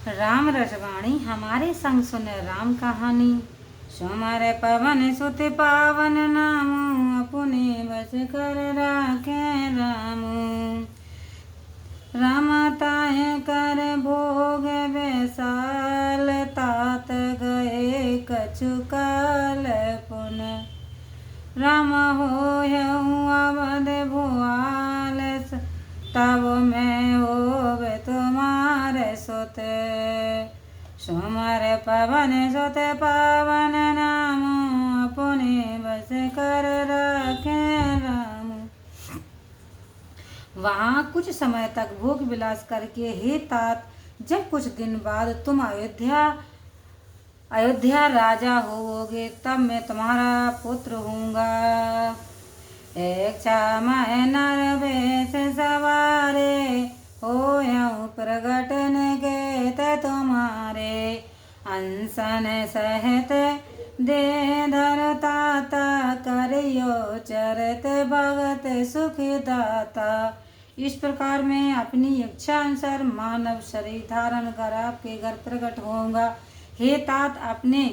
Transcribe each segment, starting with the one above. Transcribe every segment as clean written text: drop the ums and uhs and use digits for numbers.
राम रसवाणी हमारे संग सुने राम कहानी। सुमर पवन सुत पावन नामु, अपने बस कर राखे रामु। राम ताय कर भोग बैसाल, तात गए कछु काल पुन। राम होयहु अवध भुआल, तब मैं होवे तुम्हारे सुत। सुमर पवन सुत पावन नाम, अपने बस कर रखे राम। वहाँ कुछ समय तक भोग विलास करके, हे तात, जब कुछ दिन बाद तुम अयोध्या राजा होगे, तब मैं तुम्हारा पुत्र होऊंगा। इच्छा मैं नर वेश सवारे, होयहु प्रगट निकेत तुम्हारे। अनशन सहत दे धर ताता, करियो चरत भगत सुख दाता। इस प्रकार मैं अपनी इच्छा अनुसार मानव शरीर धारण कर आपके घर प्रकट होऊंगा। हे तात, अपने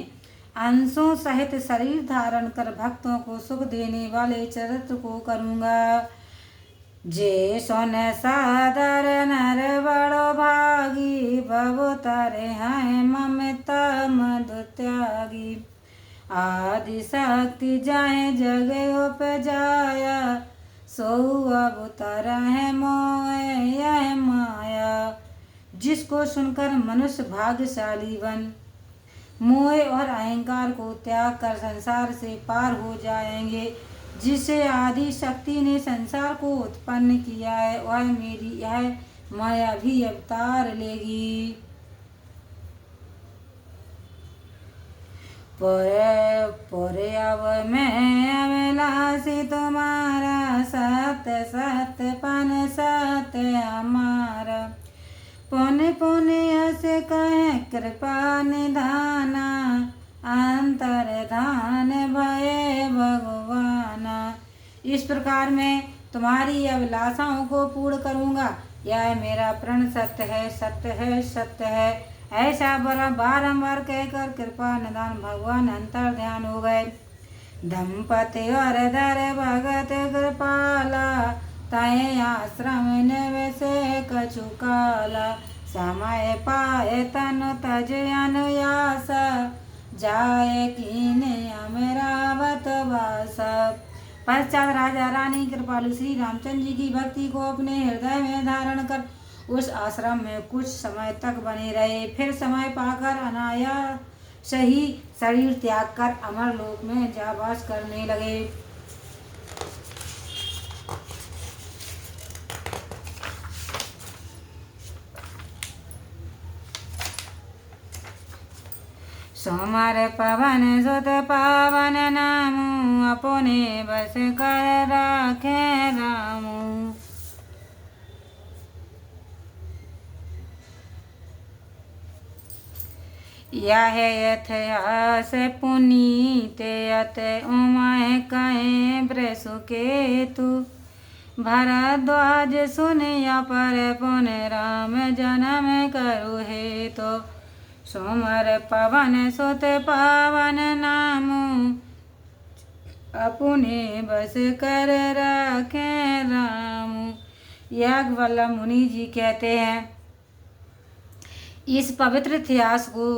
अंशों सहित शरीर धारण कर भक्तों को सुख देने वाले चरित्र को करूँगा। जे सोन सादर नर बड़ो भागी, भव तारे हैं ममता मधु त्यागी। आदि शक्ति जाए जग उपजाया, सो अवतार है मोह यह माया। जिसको सुनकर मनुष्य भाग्यशाली बन मोह और अहंकार को त्याग कर संसार से पार हो जाएंगे। जिसे आदि शक्ति ने संसार को उत्पन्न किया है, वह मेरी यह माया भी अवतार लेगी। पुरे अब मैं अभिलाषी तुम्हारा, सत्य सत्य पन सत्य हमारा। पुण्य पुण्य से कहे कृपा निधाना, अंतर्धान भये भगवाना। इस प्रकार मैं तुम्हारी अभिलाषाओं को पूर्ण करूँगा। यह मेरा प्रण सत्य है, सत्य है, सत्य है। ऐसा बारंबार कहकर कृपा निधान भगवान अंतर ध्यान हो गए। दंपति और धर भगत कृपाला, तय आश्रम निवस कछु काला। समय पाए तनु तज अनुयास, जाए कीने अमरावत वास। पश्चात राजा रानी कृपालु श्री रामचंद्र जी की भक्ति को अपने हृदय में धारण कर उस आश्रम में कुछ समय तक बने रहे। फिर समय पाकर अनायास ही शरीर त्याग कर अमर लोक में जा वास करने लगे। सुमर पवन सुत पावन नामु, अपने बस कर राखे रामु। यह यथयास पुनीत यत उमय कहे वृषकेतु। भरद्वाज सुनिया पर पुन राम जन्म करु हेतु। सुमर पवन सुत पावन नामु, अपने बस कर राखे रामु। याज्ञवल्क्य मुनि जी कहते हैं, इस पवित्र इतिहास को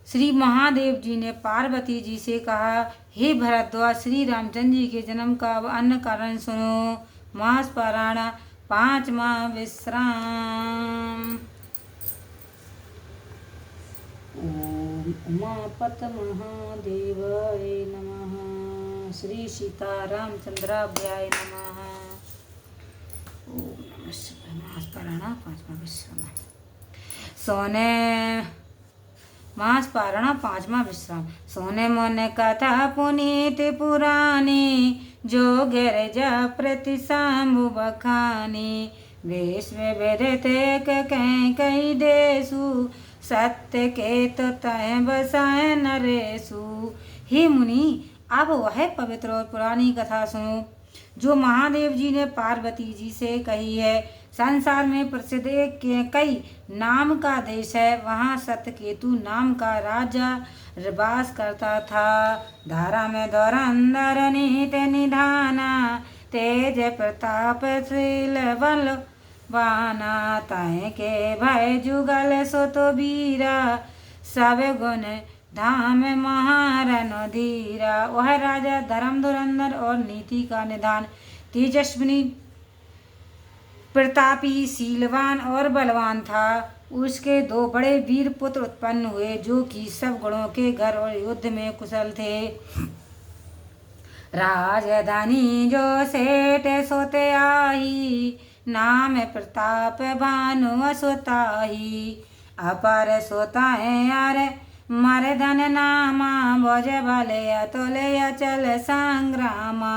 श्री महादेव जी ने पार्वती जी से कहा, हे भरद्वाज, श्री रामचंद्र जी के जन्म का अन्य कारण सुनो। मास पारायण, 5वां विश्राम। ओम उमापत महादेवाय नमः। श्री सीतारामचंद्राभ्याय नमः। ओम नमः शिवाय। मास पारायण, 5वां विश्राम। सोने मास पारणा, 5वां विश्राम। सोने मन कथा पुनीत पुरानी, जो गिरजा प्रति शंभु बखानी। विश्व विदित कई देशु, सत्य के तो तय बसाए नरेशु। हे मुनि, अब वह पवित्र और पुरानी कथा सुनो जो महादेव जी ने पार्वती जी से कही है। संसार में प्रसिद्ध एक कई नाम का देश है। वहाँ सत्यकेतु नाम का राजा वास करता था। धारा में धुरंधर नीत निधाना, तेज प्रतापशील बलवाना, तय के भय जुगल सुत वीरा, सब गुण धाम महारन धीरा। वह राजा धर्म धुरंधर और नीति का निधान, तेजस्विनी, प्रतापी, शीलवान और बलवान था। उसके 2 बड़े वीर पुत्र उत्पन्न हुए, जो कि सब गुणों के घर और युद्ध में कुशल थे। राजधानी जो सेठ सोते आई, नाम प्रताप भानु असुताही, अपर सोताए यार मारे धन नामा, भोज भले अतुले अचल संग्रामा।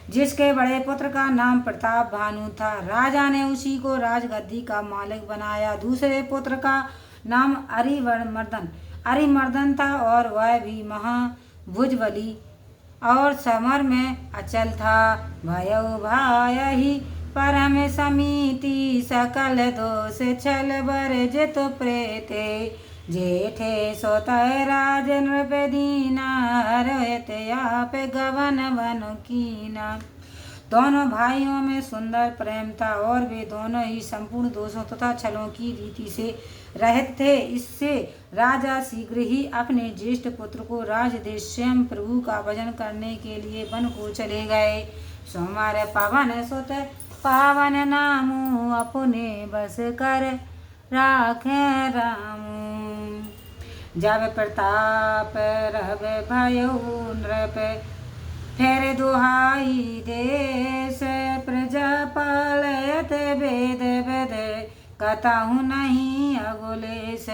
जिसके बड़े पुत्र का नाम प्रताप भानु था, राजा ने उसी को राजगद्दी का मालिक बनाया। दूसरे पुत्र का नाम अरिमर्दन था, और वह भी महाभुजबली और समर में अचल था। भयउ भायहि परम समिति, सकल दोष छल बरजित प्रेते, जेठे सोतय राज नृप दीना, रोहित आप गवन वन कीना। दोनों भाइयों में सुंदर प्रेम था, और वे दोनों ही संपूर्ण दोषों तथा छलों की रीति से रहित थे। इससे राजा शीघ्र ही अपने ज्येष्ठ पुत्र को राजदेश स्वयं प्रभु का भजन करने के लिए वन को चले गए। सोमवार पावन सुत पावन नामु, अपने बस कर राखे रामू। जब प्रताप रब भयो नृप, फेर दुहाई देश, प्रजा पालयत वेद वेद, कतहु नहीं अगुलेश।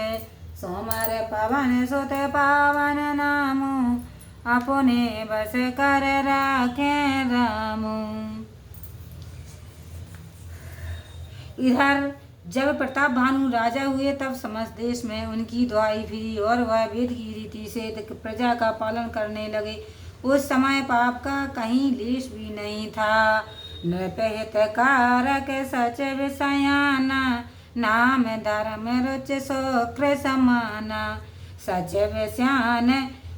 सोमर पवन सुत पावन नामु, अपने बस कर राखे रामू। इधर जब प्रताप भानु राजा हुए, तब समस्त देश में उनकी दुहाई फिरी, और वह वेद की रीति से प्रजा का पालन करने लगे। उस समय पाप का कहीं लेश भी नहीं था। नृपहित कारक सचिव सयाना, नाम धर्म रुच शोक्र समाना, सचिव श्यान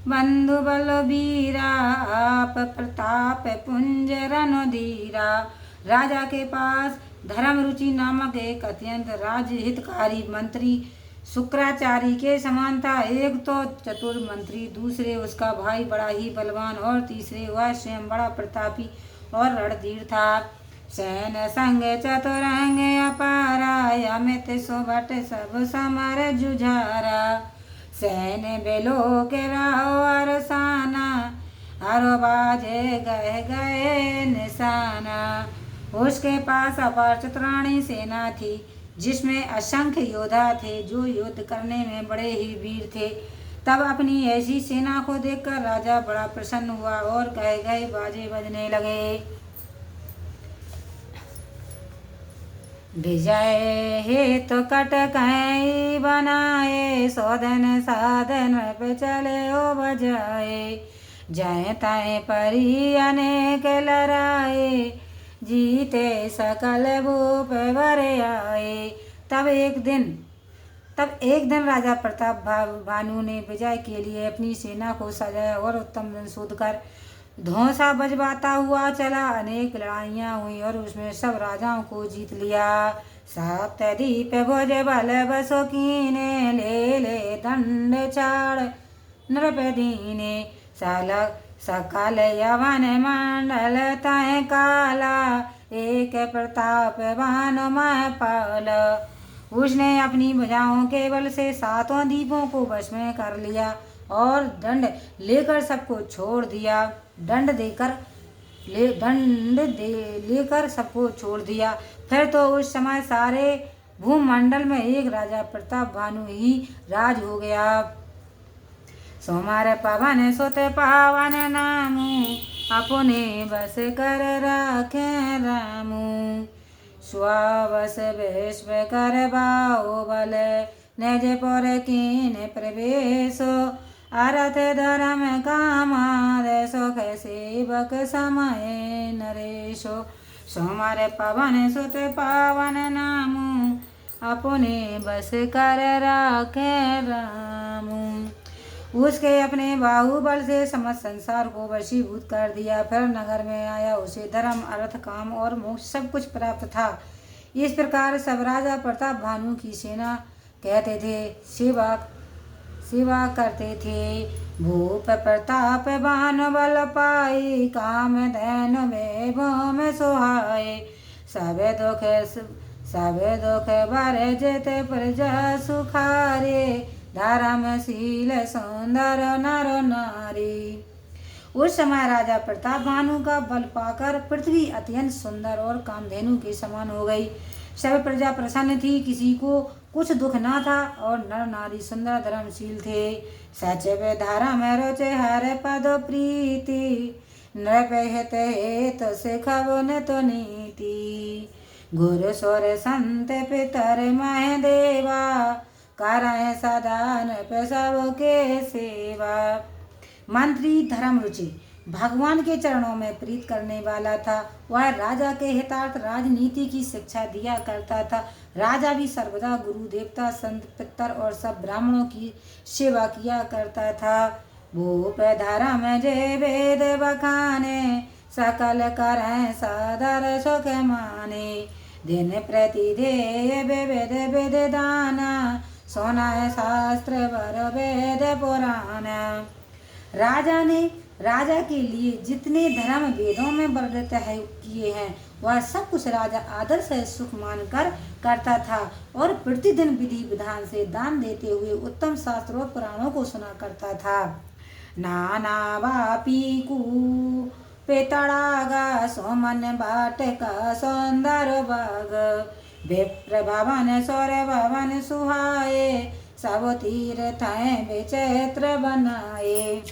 बंधु बलबीरा, आप प्रताप पुंज रणधीरा। राजा के पास धर्म रुचि नामक एक अत्यंत राज्य हितकारी मंत्री शुक्राचार्य के समान था। एक तो चतुर मंत्री, दूसरे उसका भाई बड़ा ही बलवान, और तीसरे वह स्वयं बड़ा प्रतापी और रणधीर था। सैन संग चतुरंग अपारा, अमित सुभट सब समर जुझारा, सैन बेलो के राहो अरसाना, हर बाजे गए गए निशाना। उसके पास अपार चतुराणी सेना थी, जिसमें असंख्य योद्धा थे, जो युद्ध करने में बड़े ही वीर थे। तब अपनी ऐसी सेना को देखकर राजा बड़ा प्रसन्न हुआ, और गए गए बाजे बजने लगे। विजय हेतु कटकई बनाए, सौधन साधन पे चले ओ बजाए, जय तय परी अनेक लड़ाए, जीते सकल भूप वर आए। तब एक दिन राजा प्रताप भानु ने विजय के लिए अपनी सेना को सजाया, और उत्तम दिन शोध कर धौंसा बजवाता हुआ चला। अनेक लड़ाइयाँ हुई, और उसमें सब राजाओं को जीत लिया। सप्तदीप भुज बल बसो कीने, ले ले दंड चाड़ नृप दीने, सकल यवन मंडल तय काला, एक प्रताप भानु मह पाल। उसने अपनी भुजाओं के बल से 7 दीपों को वश में कर लिया, और दंड लेकर सबको छोड़ दिया। दंड लेकर सबको छोड़ दिया। फिर तो उस समय सारे भूमंडल में एक राजा प्रताप भानु ही राज हो गया। सोमवार पवन सुत पावन नामु, अपने बस कर राखे रामू। स्वावस विश्व कर बाओ बल, निज पर कीन प्रवेशो, अरथ धर्म कामाद सुख सेवक समय नरेशो। सोमारे पवन सुत पावन नामू, अपने बस कर राखे रामू। उसके अपने बाहुबल से समस्त संसार को वशीभूत कर दिया। फिर नगर में आया, उसे धर्म अर्थ काम और मोक्ष सब कुछ प्राप्त था। इस प्रकार सब राजा प्रताप भानु की सेना कहते थे, सेवा करते थे। भूप प्रताप भान बल पाई, काम धैन वैभव में सोहाए। सब दुख बारे जेते प्रजा सुखारे, धर्मशील सुंदर नर नारी। उस समय राजा प्रताप भानु का बल पाकर पृथ्वी अत्यंत सुंदर और कामधेनु के समान हो गई। सब प्रजा प्रसन्न थी, किसी को कुछ दुख न था और नर नारी सुंदर धर्मशील थे। सचिव धारा में रोचे हर पद प्रीति, नृप हित हेत सिखव न तो नीति। गुरु स्वर संत पितर मह देवा, करय सदा नृप सबके सेवा। मंत्री धर्म रुचि भगवान के चरणों में प्रीत करने वाला था। वह राजा के हितार्थ राजनीति की शिक्षा दिया करता था। राजा भी सर्वदा गुरु देवता संत पितर और सब ब्राह्मणों की सेवा किया करता था। भूप धर्म जय वेद बखाने, सकल करय सादर सुख माने। दिन प्रतिदेय विविध विध दाना, सोना शास्त्र वर वेद पुराण। राजा के लिए जितने धर्म वेदों में वर्णित किए हैं, वह सब कुछ राजा आदर से सुख मानकर करता था और प्रतिदिन विधि विधान से दान देते हुए उत्तम शास्त्रों पुराणों को सुना करता था। नाना वापी कु पेतड़ागा, सोमन बाट का सौंदर बाग। विप्र भवन सौर भवन सुहाए, सब तीर्थ विचित्र बनाए।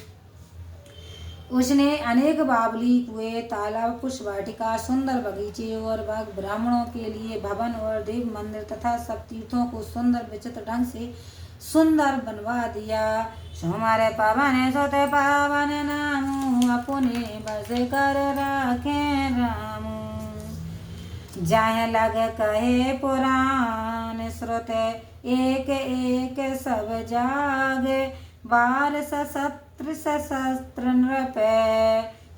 उसने अनेक बावली कुएं, तालाब, पुष्प वाटिका, सुंदर बगीचे और बाग, ब्राह्मणों के लिए भवन और देव मंदिर तथा सब तीर्थों को सुंदर विचित्र ढंग से सुंदर बनवा दिया। सोमारे पावन सोते पावन नामू, अपने बस कर राखे रामू। जाए लग कहे पुराण श्रुत, एक एक सब जागे। बार सशस्त्र नृप,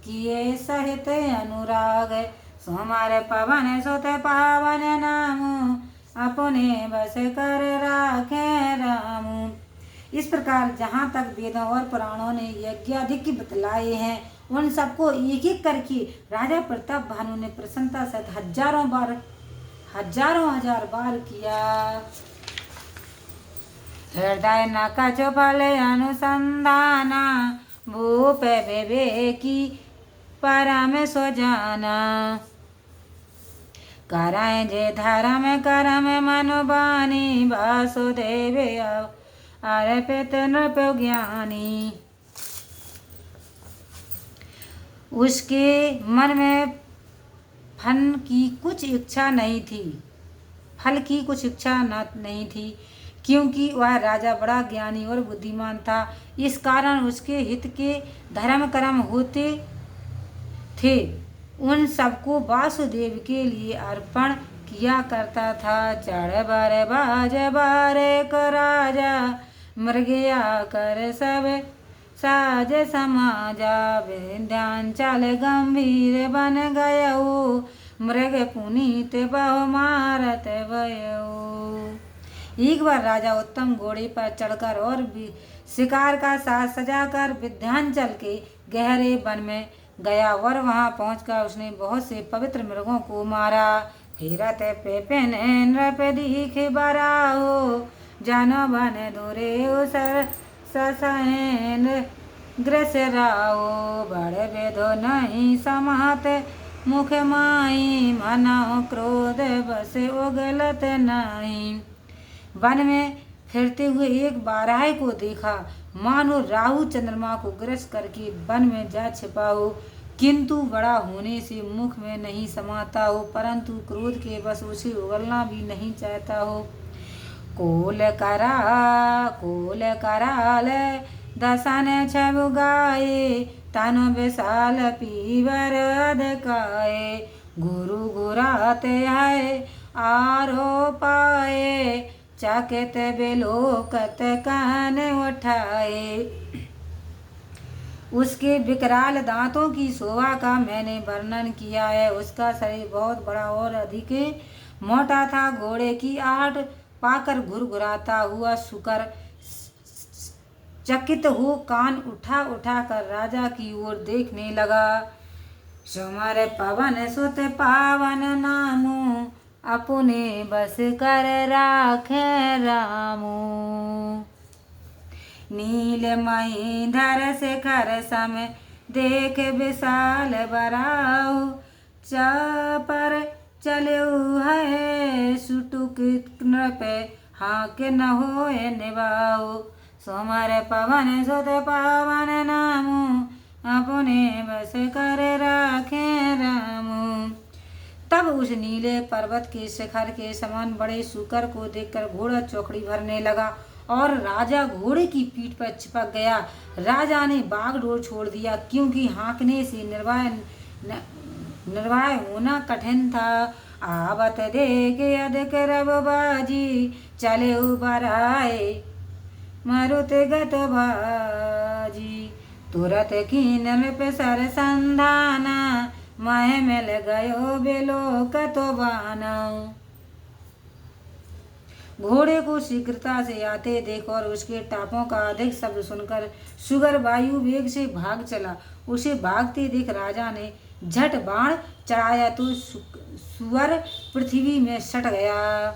किए सहित अनुराग। सोमार पवन सुत पावन नामू, अपने बस कर राखे रामू। इस प्रकार जहाँ तक वेदों और पुराणों ने यज्ञाधिक बतलाए हैं, उन सबको एक एक करके राजा प्रताप भानु ने प्रसन्नता से हजारों हजार बार किया। हृदय न कछु फल अनुसंधाना, भूप विवेकी परम सुजाना। करय जे धर्म करम मनुबानी, वासुदेव अर्पित नृप ज्ञानी। उसके मन में फल की कुछ इच्छा नहीं थी, क्योंकि वह राजा बड़ा ज्ञानी और बुद्धिमान था। इस कारण उसके हित के धर्म कर्म होते थे, उन सबको वासुदेव के लिए अर्पण किया करता था। चढ़ बर बाज बारे को राजा, मृगया कर सब साज समाजा। विंध्याचल गंभीर बन गयो, मृग पुनीत बहु मारत भयो। एक बार राजा उत्तम घोड़े पर चढ़कर और शिकार का साज सजाकर विंध्याचल के गहरे वन में गया और वहां पहुंचकर उसने बहुत से पवित्र मृगों को मारा। फिरत पेपन नृप दीख बराहो, जानो बन दूरे उसर ससैन ग्रसराओ। बड़ वेदो नहीं समात मुख माई, मनो क्रोध बस उगलत नहीं। वन में फिरते हुए एक बारह को देखा, मानो राहु चंद्रमा को ग्रस करके वन में जा छिपा हो, किंतु बड़ा होने से मुख में नहीं समाता हो, परंतु क्रोध के बस उसे उगलना भी नहीं चाहता हो। कोल कराल दसन छबु गाये, तनु विशाल पीवर अधकाये। गुरु गुराते है आरो पाए, चकित बिलोकत कान उठाए। उसके विकराल दांतों की शोभा का मैंने वर्णन किया है। उसका शरीर बहुत बड़ा और अधिक मोटा था। घोड़े की आहट पाकर घुरघुराता हुआ शुकर चकित हो कान उठा उठा कर राजा की ओर देखने लगा। सुमर पवन सुत पावन नामू, अपने बस कर राखे रामू। नीलमयी धर शिखर सम देख विशाल बराऊ, चापर चलऊ है सुटुक नृप हाक न होए निभाऊ। सुमर पवन सुत पावन नामू, अपने बस कर राखे रामू। तब उस नीले पर्वत के शिखर के समान बड़े शूकर को देखकर घोड़ा चौकड़ी भरने लगा और राजा घोड़े की पीठ पर चिपक गया। राजा ने बागडोर छोड़ दिया, क्योंकि हाँकने से निर्वाय होना कठिन था। आवत देख अधिक रबबाजी, चले उबराए मरुत गत बाजी। तुरत कीन नृप सर संधाना, मह मिल गयो बिलोकत बानऊ। घोड़े को शीघ्रता से आते देख और उसके टापों का अधिक शब्द सुनकर सुगर वायु वेग से भाग चला। उसे भागते देख राजा ने झट बाण चढ़ाया तो सुअर पृथ्वी में सट गया।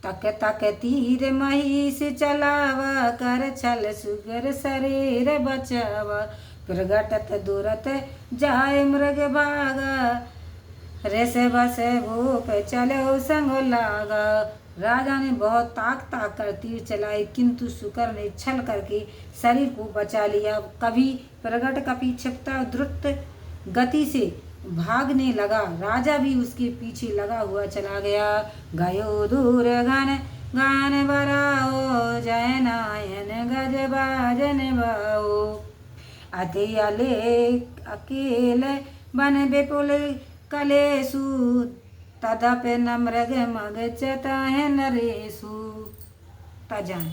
तक तक तीर महिष चलावा, कर छल सुगर शरीर बचावा। प्रगटत दूरत जाय मृग भागा, रेस बस भूप चलो संग लागा। राजा ने बहुत ताक कर तीर चलाए, किंतु शुकर ने छल करके शरीर को बचा लिया। कभी प्रगट कभी क्षिप्ता द्रुत गति से भागने लगा। राजा भी उसके पीछे लगा हुआ चला गया। गयो दूर गन गान बराओ, जय नायन गज बाजन बाओ। अति अकेले बन विपुल कलेसु, तदप न मृग मग चताहे नरेसु। तजन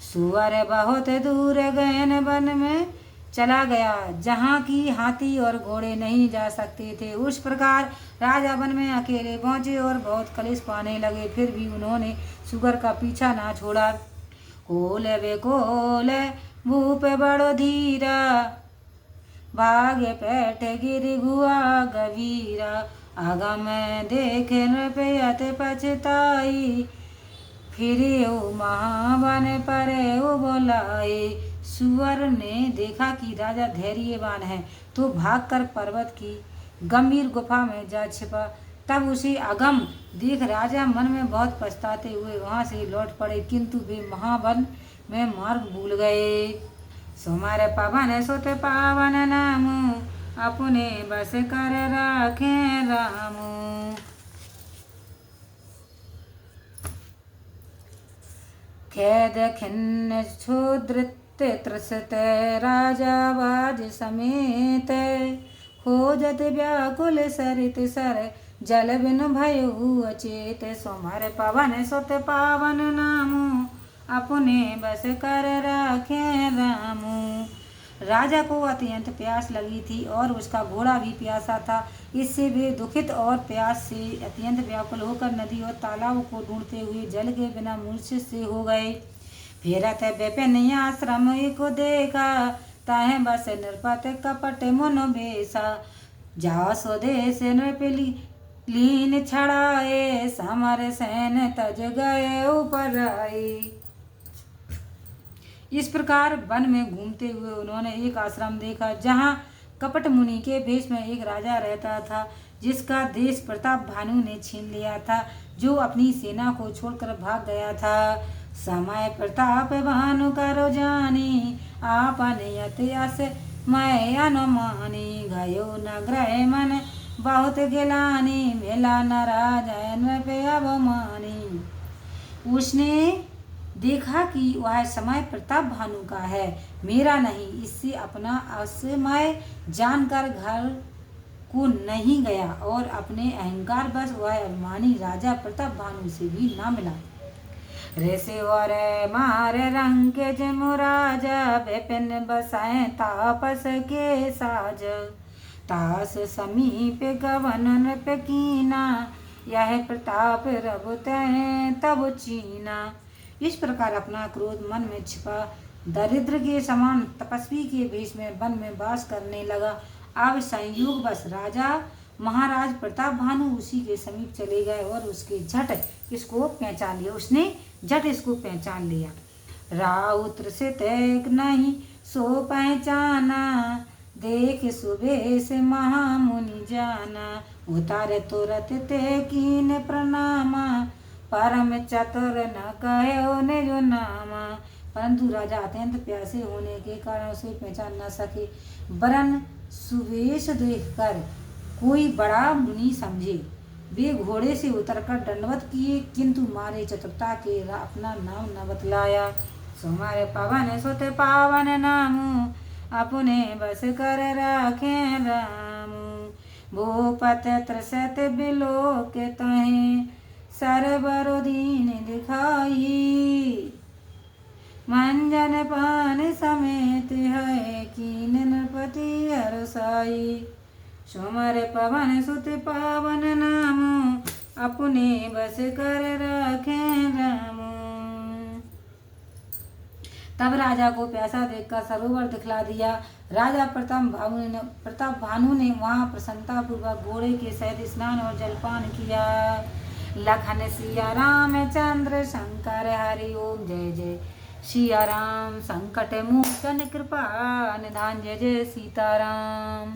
सुअर बहुत दूर गहन वन में चला गया, जहाँ की हाथी और घोड़े नहीं जा सकते थे। उस प्रकार राजा वन में अकेले पहुँचे और बहुत कलेश पाने लगे, फिर भी उन्होंने सुगर का पीछा ना छोड़ा। कोल बेकोल भूप बड़ो धीरा, भाग पैठ गिर गुआ गवीरा। आगम देख नृपयत पछताई, फिरे महावन पर बोलाई। सुअर ने देखा कि राजा धैर्यवान है, तो भागकर पर्वत की गंभीर गुफा में जा छिपा। तब उसे अगम देख राजा मन में बहुत पछताते हुए वहां से लौट पड़े, किंतु वे महावन में मार्ग भूल गए। सुमर पवन सुत पावन नामू, अपने बस कर राखे रामू। खेद खिन्न क्षुद्र त्रसत राजा बाज समेत, खोजत व्याकुल सरित सर जल बिन भयउ अचेत। सुमर पवन सुत पावन नामू, अपने बस कर राखे रामू। राजा को अत्यंत प्यास लगी थी और उसका घोड़ा भी प्यासा था। इससे वे दुखित और प्यास से अत्यंत व्याकुल होकर नदी और तालाब को ढूंढते हुए जल के बिना मूर्छित से हो गए। फेरत विपिन आश्रम को देखा, ताहे बस नृपत कपट मुन बेसा। जा स्वदेश नृपली लीन छड़ाए, समर सैन तज गए ऊपर आए। इस प्रकार वन में घूमते हुए उन्होंने एक आश्रम देखा, जहाँ कपट मुनि के भेष में एक राजा रहता था, जिसका देश प्रताप भानु ने छीन लिया था, जो अपनी सेना को छोड़कर भाग गया था। समय प्रताप भानु करो जानी, आपन यति अस मैं अनुमानी। गयो न ग्रह मन बहुत गिलानी, मिला न राजा नृप अवमानी। उसने देखा कि वह समय प्रताप भानु का है, मेरा नहीं। इससे अपना असमय जानकर घर को नहीं गया और अपने अहंकार बस वह अभिमानी राजा प्रताप भानु से भी ना मिला। ऋषि और मारे रंग के जमु राजा विपिन बसाए तापस के साज। तास समीप गवन नृप कीना यह प्रताप रघु तय तब चीना। इस प्रकार अपना क्रोध मन में छिपा दरिद्र के समान तपस्वी के भेष में वन में वास करने लगा। अब संयोग बस राजा महाराज प्रताप भानु उसी के समीप चले गए और उसके झट इसको पहचान लिया। उसने झट इसको पहचान लिया। राउत्र से तैक नहीं सो पहचाना देख सुबेश महामुनि जाना। उतारे तुरत ते कीन प्रणामा परम चतुर न कहो निज नामा। परंतु राजा अत्यंत प्यासे होने के कारण उसे पहचान न सके, वरन सुवेश देखकर कोई बड़ा मुनि समझे। वे घोड़े से उतरकर दंडवत किए, किंतु मारे चतुरता के अपना नाम न बतलाया। सोमारे पवन सुत पावन नामु अपने बस कर राखे रामु। भूपत त्रसत बिलोक तहें सरबरो दीन दिखाई। मंजन पान समेत है कीन नृपति हरसाई। सोमर पवन सुत पावन नामु अपने बस कर रखे रामु। तब राजा को प्यासा देखकर सरोवर दिखला दिया। राजा प्रताप भानु ने वहाँ प्रसन्नता पूर्वक घोड़े के सहित स्नान और जलपान किया। लखन सिया राम चंद्र शंकर हरि ओम जय जय सिया राम। संकट मोचन कृपा निधान जय जय सीताराम।